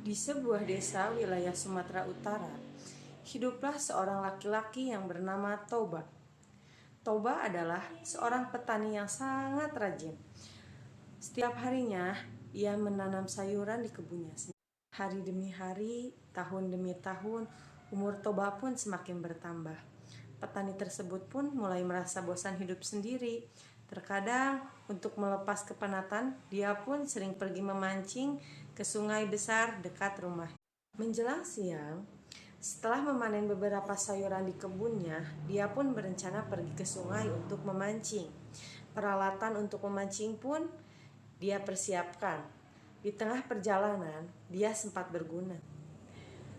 Di sebuah desa wilayah Sumatera Utara, hiduplah seorang laki-laki yang bernama Toba. Toba adalah seorang petani yang sangat rajin. Setiap harinya, ia menanam sayuran di kebunnya. Hari demi hari, tahun demi tahun, umur Toba pun semakin bertambah. Petani tersebut pun mulai merasa bosan hidup sendiri. Terkadang, untuk melepas kepenatan, dia pun sering pergi memancing ke sungai besar dekat rumah. Menjelang siang, setelah memanen beberapa sayuran di kebunnya, dia pun berencana pergi ke sungai untuk memancing. Peralatan untuk memancing pun dia persiapkan. Di tengah perjalanan, dia sempat berguna.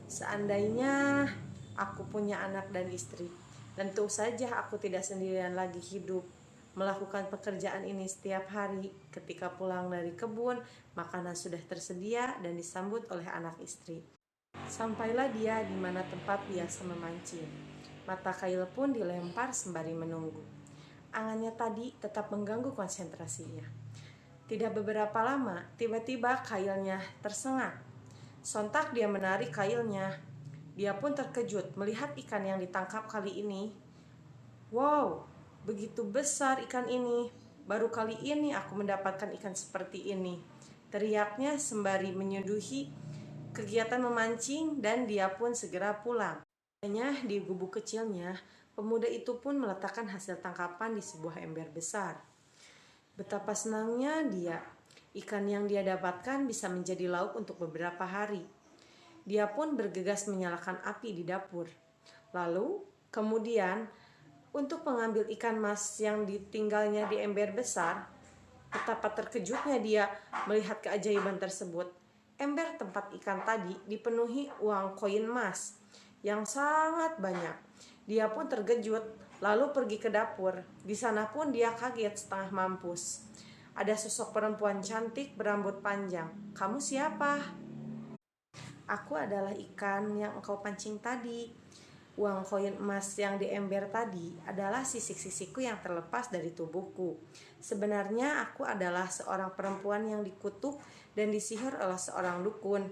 Seandainya aku punya anak dan istri, tentu saja aku tidak sendirian lagi hidup. Melakukan pekerjaan ini setiap hari. Ketika pulang dari kebun, makanan sudah tersedia dan disambut oleh anak istri. Sampailah dia di mana tempat biasa memancing. Mata kail pun dilempar sembari menunggu. Angannya tadi tetap mengganggu konsentrasinya. Tidak beberapa lama, tiba-tiba kailnya tersengat. Sontak dia menarik kailnya. Dia pun terkejut melihat ikan yang ditangkap kali ini. Wow, begitu besar ikan ini. Baru kali ini aku mendapatkan ikan seperti ini, teriaknya sembari menyudahi kegiatan memancing dan dia pun segera pulang. Hanya di gubuk kecilnya, pemuda itu pun meletakkan hasil tangkapan di sebuah ember besar. Betapa senangnya dia, ikan yang dia dapatkan bisa menjadi lauk untuk beberapa hari. Dia pun bergegas menyalakan api di dapur. Lalu, kemudian, untuk mengambil ikan mas yang ditinggalnya di ember besar, betapa terkejutnya dia melihat keajaiban tersebut. Ember tempat ikan tadi dipenuhi uang koin emas yang sangat banyak. Dia pun terkejut, lalu pergi ke dapur. Di sana pun dia kaget setengah mampus. Ada sosok perempuan cantik berambut panjang. "Kamu siapa?" "Aku adalah ikan yang engkau pancing tadi. Uang koin emas yang di ember tadi adalah sisik-sisikku yang terlepas dari tubuhku. Sebenarnya aku adalah seorang perempuan yang dikutuk dan disihir oleh seorang dukun.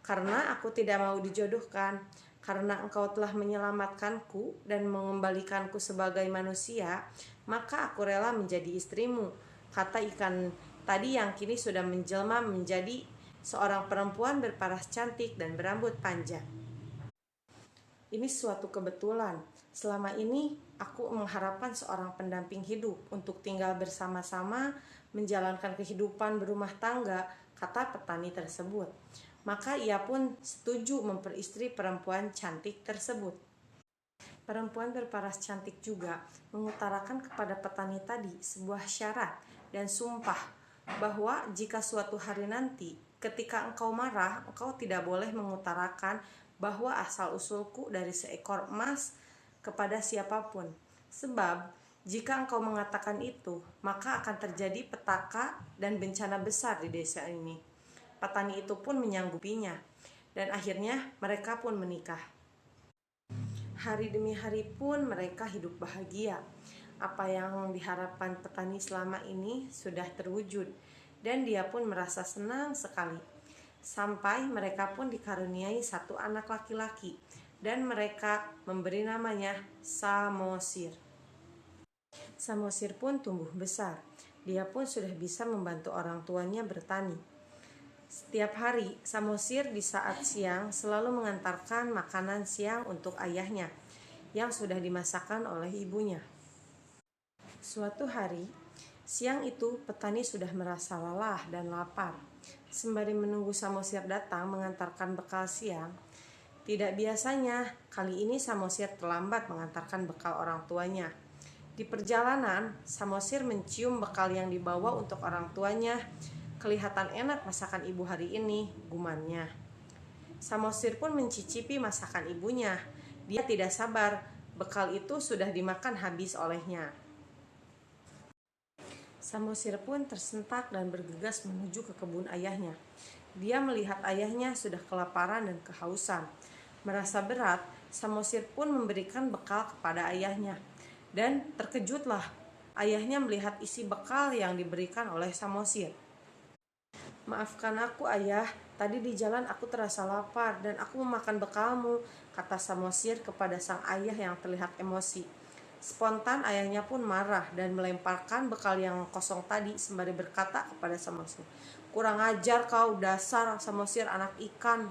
Karena aku tidak mau dijodohkan, karena engkau telah menyelamatkanku dan mengembalikanku sebagai manusia, maka aku rela menjadi istrimu," kata ikan tadi yang kini sudah menjelma menjadi seorang perempuan berparas cantik dan berambut panjang. "Ini suatu kebetulan. Selama ini aku mengharapkan seorang pendamping hidup untuk tinggal bersama-sama menjalankan kehidupan berumah tangga," kata petani tersebut. Maka ia pun setuju memperistri perempuan cantik tersebut. Perempuan berparas cantik juga mengutarakan kepada petani tadi sebuah syarat dan sumpah bahwa jika suatu hari nanti ketika engkau marah, engkau tidak boleh mengutarakan bahwa asal-usulku dari seekor emas kepada siapapun. Sebab jika engkau mengatakan itu, maka akan terjadi petaka dan bencana besar di desa ini. Petani itu pun menyanggupinya, dan akhirnya mereka pun menikah. Hari demi hari pun mereka hidup bahagia. Apa yang diharapkan petani selama ini sudah terwujud, dan dia pun merasa senang sekali. Sampai mereka pun dikaruniai satu anak laki-laki, dan mereka memberi namanya Samosir. Samosir pun tumbuh besar. Dia pun sudah bisa membantu orang tuanya bertani. Setiap hari, Samosir di saat siang selalu mengantarkan makanan siang untuk ayahnya yang sudah dimasakkan oleh ibunya. Suatu hari, siang itu petani sudah merasa lelah dan lapar. Sembari menunggu Samosir datang mengantarkan bekal siang, tidak biasanya kali ini Samosir terlambat mengantarkan bekal orang tuanya. Di perjalanan, Samosir mencium bekal yang dibawa untuk orang tuanya. Kelihatan enak masakan ibu hari ini, gumannya. Samosir pun mencicipi masakan ibunya. Dia tidak sabar, bekal itu sudah dimakan habis olehnya. Samosir pun tersentak dan bergegas menuju ke kebun ayahnya. Dia melihat ayahnya sudah kelaparan dan kehausan. Merasa berat, Samosir pun memberikan bekal kepada ayahnya. Dan terkejutlah, ayahnya melihat isi bekal yang diberikan oleh Samosir. "Maafkan aku, ayah, Tadi di jalan aku terasa lapar dan aku memakan bekalmu, kata Samosir kepada sang ayah yang terlihat emosi. Spontan ayahnya pun marah dan melemparkan bekal yang kosong tadi sembari berkata kepada Samosir, "Kurang ajar kau, dasar Samosir anak ikan."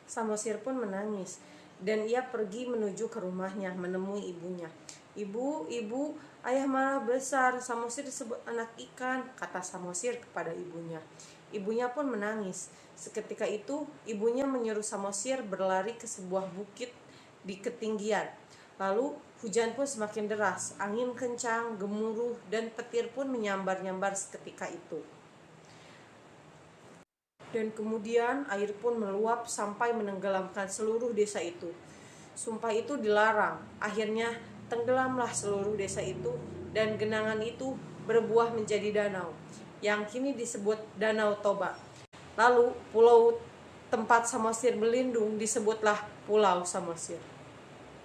Samosir pun menangis dan ia pergi menuju ke rumahnya menemui ibunya. "Ibu, ibu, ayah marah besar, Samosir disebut anak ikan," kata Samosir kepada ibunya. Ibunya pun menangis. Seketika itu, ibunya menyuruh Samosir berlari ke sebuah bukit di ketinggian. Lalu hujan pun semakin deras, angin kencang, gemuruh, dan petir pun menyambar-nyambar seketika itu. Dan kemudian air pun meluap sampai menenggelamkan seluruh desa itu. Sumpah itu dilarang. Akhirnya tenggelamlah seluruh desa itu dan genangan itu berbuah menjadi danau yang kini disebut Danau Toba. Lalu pulau tempat Samosir berlindung disebutlah Pulau Samosir.